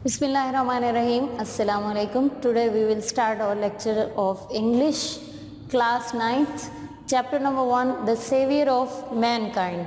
Bismillahirrahmanirrahim. Assalamu alaikum. Today we will start our lecture of English, class 9th, chapter number 1, The Savior of Mankind.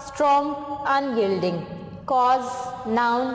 strong, unyielding. Cause, noun,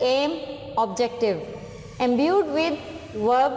aim, objective. Imbued with, verb,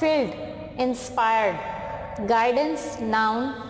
filled, inspired. Guidance, noun,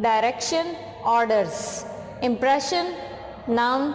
Direction, orders. Impression, noun,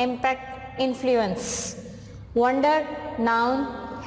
Impact, influence. Wonder, noun,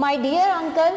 My dear uncle,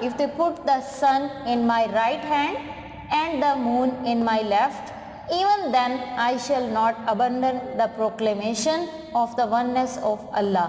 if they put the sun in my right hand and the moon in my left, even then I shall not abandon the proclamation of the oneness of Allah.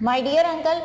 My dear uncle,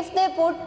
if they put,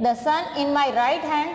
the sun in my right hand,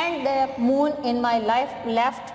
and the moon in my left,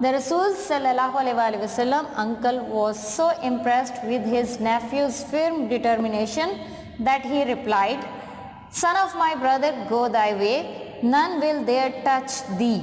The Rasul sallallahu alaihi wasallam uncle was so impressed with his nephew's firm determination that he replied, "Son of my brother, go thy way, none will dare touch thee."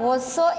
was so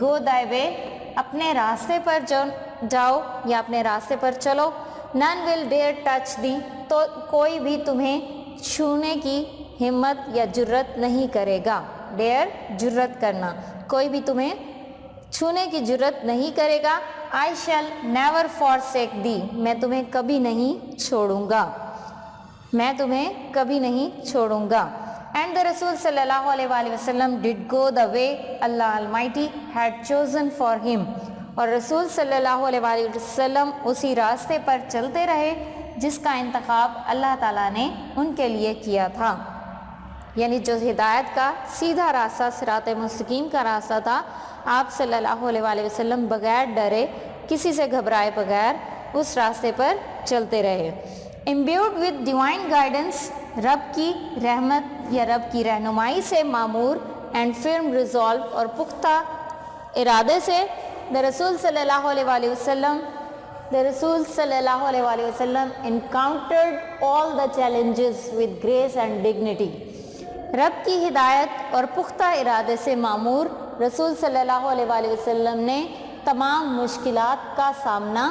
گو دائی وے، اپنے راستے پر جاؤ یا اپنے راستے پر چلو. نن ول dear touch دی، تو کوئی بھی تمہیں چھونے کی ہمت یا جرت نہیں کرے گا. ڈیئر جرت کرنا، کوئی بھی تمہیں چھونے کی جرت نہیں کرے گا. آئی شیل نیور فورسیک دی، میں تمہیں کبھی نہیں چھوڑوں گا، میں تمہیں کبھی نہیں چھوڑوں گا. اینڈ دا رسول صلی اللہ علیہ وآلہ وسلم ڈڈ گو دا وے اللہ المائٹی ہیڈ چوزن فار ہم، اور رسول صلی اللہ علیہ وآلہ وسلم اسی راستے پر چلتے رہے جس کا انتخاب اللہ تعالیٰ نے ان کے لیے کیا تھا. یعنی جو ہدایت کا سیدھا راستہ، صراط مستقیم کا راستہ تھا، آپ صلی اللہ علیہ وآلہ وسلم بغیر ڈرے، کسی سے گھبرائے بغیر اس راستے پر چلتے رہے. امبیوڈ ود ڈیوائن گائیڈنس، رب کی رحمت یا رب کی رہنمائی سے معمور، اینڈ فرم ریزالو، اور پختہ ارادے سے، the رسول صلی اللہ علیہ وآلہ وسلم encountered all the challenges with grace and dignity. رب کی ہدایت اور پختہ ارادے سے معمور رسول صلی اللہ علیہ وآلہ وسلم نے تمام مشکلات کا سامنا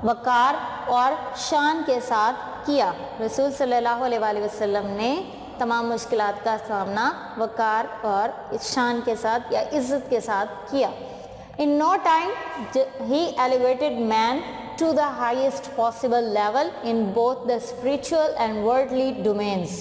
وقار اور شان کے ساتھ کیا. رسول صلی اللہ علیہ وآلہ وسلم نے تمام مشکلات کا سامنا وقار اور شان کے ساتھ یا عزت کے ساتھ کیا. In no time he elevated man to the highest possible level in both the spiritual and worldly domains.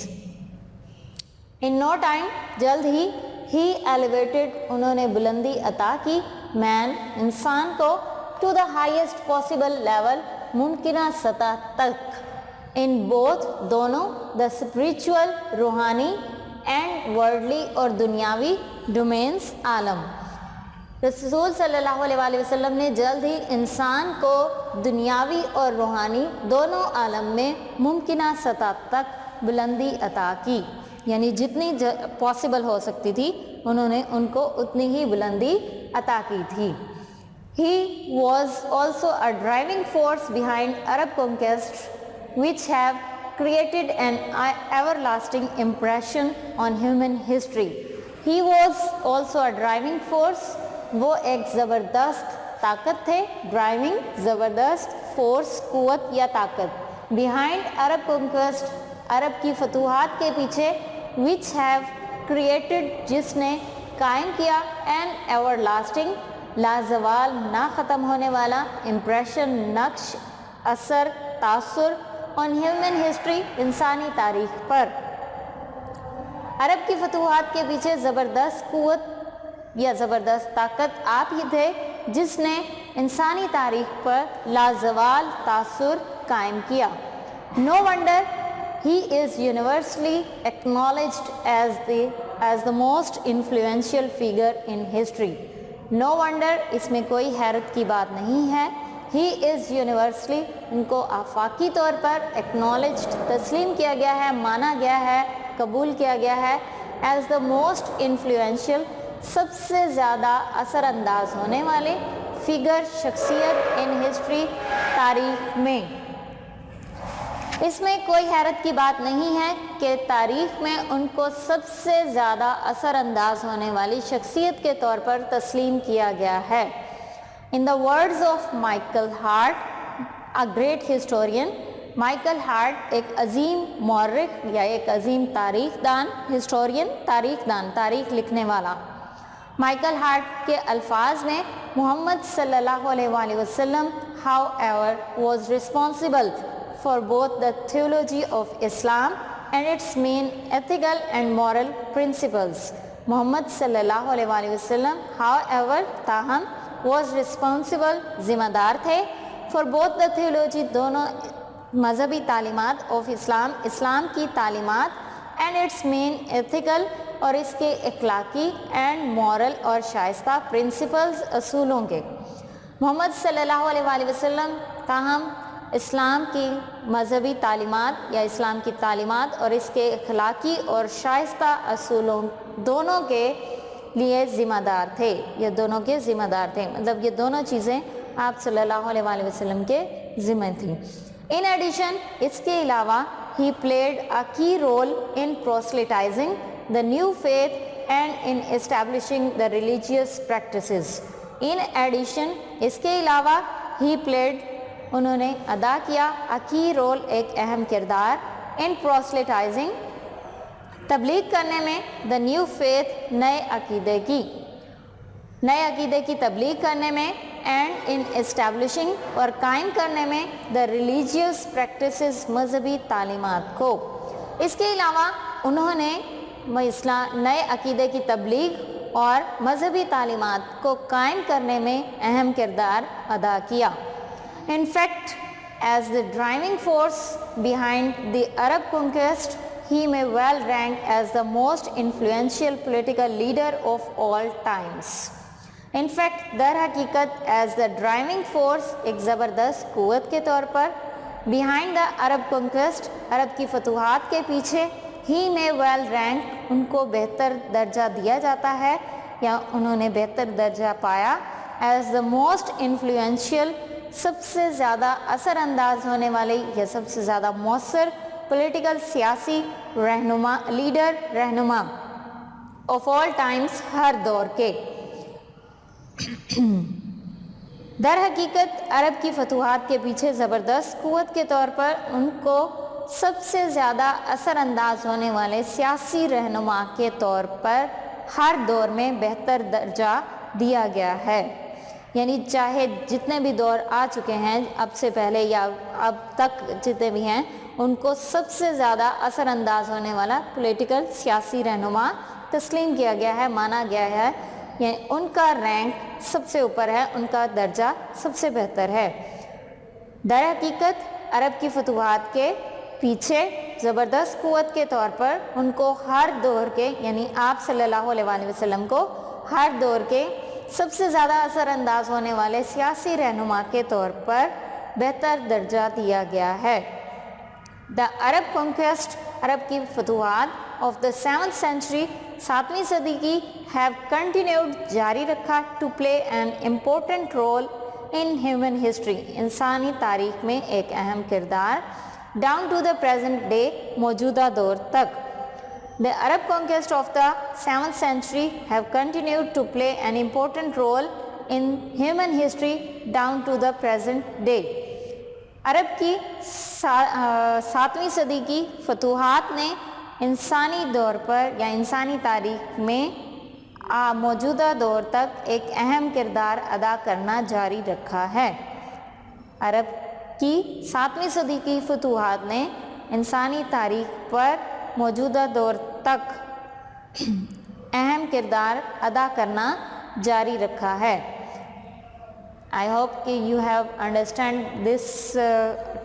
In no time جلد ہی he elevated، انہوں نے بلندی عطا کی، man انسان کو to the highest possible level، ممکنہ سطح تک، in both دونوں the spiritual روحانی and worldly اور دنیاوی domains عالم. رسول صلی اللہ علیہ وآلہ وسلم نے جلد ہی انسان کو دنیاوی اور روحانی دونوں عالم میں ممکنہ سطح تک بلندی عطا کی. یعنی جتنی پاسبل ہو سکتی تھی انہوں نے ان کو اتنی ہی بلندی عطا کی تھی. He was also a driving force behind Arab conquest which have created an everlasting impression on human history. He was also a driving force، وہ ایک زبردست طاقت تھے، ڈرائیونگ زبردست فورس، قوت یا طاقت، بیہائنڈ عرب کنکویسٹ، عرب کی فتوحات کے پیچھے، وچ ہیو کریٹڈ، جس نے قائم کیا، این ایور لاسٹنگ، لازوال نہ ختم ہونے والا، امپریشن نقش، اثر تاثر، آن ہیومن ہسٹری انسانی تاریخ پر. عرب کی فتوحات کے پیچھے زبردست قوت یا زبردست طاقت آپ ہی تھے جس نے انسانی تاریخ پر لازوال تاثر قائم کیا. No wonder he is universally acknowledged as the most influential figure in history. No wonder، اس میں کوئی حیرت کی بات نہیں ہے. He is universally، ان کو آفاقی طور پر acknowledged، تسلیم کیا گیا ہے، مانا گیا ہے، قبول کیا گیا ہے، as the most influential، سب سے زیادہ اثر انداز ہونے والے فگر، شخصیت ان ہسٹری، تاریخ میں. اس میں کوئی حیرت کی بات نہیں ہے کہ تاریخ میں ان کو سب سے زیادہ اثر انداز ہونے والی شخصیت کے طور پر تسلیم کیا گیا ہے. In the words of Michael Hart, a great historian، Michael Hart ایک عظیم مورخ یا ایک عظیم تاریخ دان، ہسٹورین تاریخ دان، تاریخ لکھنے والا. مائیکل ہارٹ کے الفاظ میں، محمد صلی اللہ علیہ وآلہ وسلم however was responsible for both the theology of Islam and its main ethical and moral principles. محمد صلی اللہ علیہ وآلہ وسلم however تاہم was responsible ذمہ دار تھے for both the theology دونوں مذہبی تعلیمات of Islam، اسلام کی تعلیمات and its main ethical اور اس کے اخلاقی اینڈ مورل اور شائستہ پرنسپلز اصولوں کے. محمد صلی اللہ علیہ وآلہ وسلم تاہم اسلام کی مذہبی تعلیمات یا اسلام کی تعلیمات اور اس کے اخلاقی اور شائستہ اصولوں دونوں کے لیے ذمہ دار تھے، یہ دونوں کے ذمہ دار تھے، مطلب یہ دونوں چیزیں آپ صلی اللہ علیہ وآلہ وسلم کے ذمہ تھیں. ان ایڈیشن، اس کے علاوہ، he played a key role in proselytizing the new faith and in establishing the religious practices. In addition, اس کے علاوہ he played انہوں نے ادا کیا a key role ایک اہم کردار in proselytizing تبلیغ کرنے میں the new faith نئے عقیدے کی تبلیغ کرنے میں and in establishing اور قائم کرنے میں the religious practices مذہبی تعلیمات کو. اس کے علاوہ انہوں نے نئے عقیدے کی تبلیغ اور مذہبی تعلیمات کو قائم کرنے میں اہم کردار ادا کیا. In fact, as the driving force behind the Arab conquest, he may well rank as the most influential political leader of all times. In fact, در حقیقت as the driving force ایک زبردست قوت کے طور پر behind the Arab conquest عرب کی فتوحات کے پیچھے he may well rank ان کو بہتر درجہ دیا جاتا ہے یا انہوں نے بہتر درجہ پایا as the most influential سب سے زیادہ اثر انداز ہونے والے یا سب سے زیادہ مؤثر پولیٹیکل سیاسی رہنما آف آل ٹائمز ہر دور کے. در حقیقت عرب کی فتوحات کے پیچھے زبردست قوت کے طور پر ان کو سب سے زیادہ اثر انداز ہونے والے سیاسی رہنما کے طور پر ہر دور میں بہتر درجہ دیا گیا ہے. یعنی چاہے جتنے بھی دور آ چکے ہیں اب سے پہلے یا اب تک جتنے بھی ہیں ان کو سب سے زیادہ اثر انداز ہونے والا پولیٹیکل سیاسی رہنما تسلیم کیا گیا ہے, مانا گیا ہے. یعنی ان کا رینک سب سے اوپر ہے, ان کا درجہ سب سے بہتر ہے. در حقیقت عرب کی فتوحات کے پیچھے زبردست قوت کے طور پر ان کو ہر دور کے یعنی آپ صلی اللہ علیہ وآلہ وسلم کو ہر دور کے سب سے زیادہ اثر انداز ہونے والے سیاسی رہنما کے طور پر بہتر درجہ دیا گیا ہے. The Arab conquest عرب کی فتوحات of the 7th century 7ویں صدی کی have continued جاری رکھا to play an important role in human history انسانی تاریخ میں ایک اہم کردار down to the present day موجودہ دور تک. The Arab conquest of the 7th century have continued to play an important role in human history down to the present day. عرب کی 7ویں صدی کی فتوحات نے انسانی دور پر یا انسانی تاریخ میں موجودہ دور تک ایک اہم کردار ادا کرنا جاری رکھا ہے. عرب کی 7ویں صدی کی فتوحات نے انسانی تاریخ پر موجودہ دور تک اہم کردار ادا کرنا جاری رکھا ہے. I hope کہ you have understand this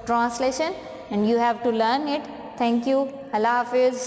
translation and you have to learn it. Thank you. اللہ حافظ.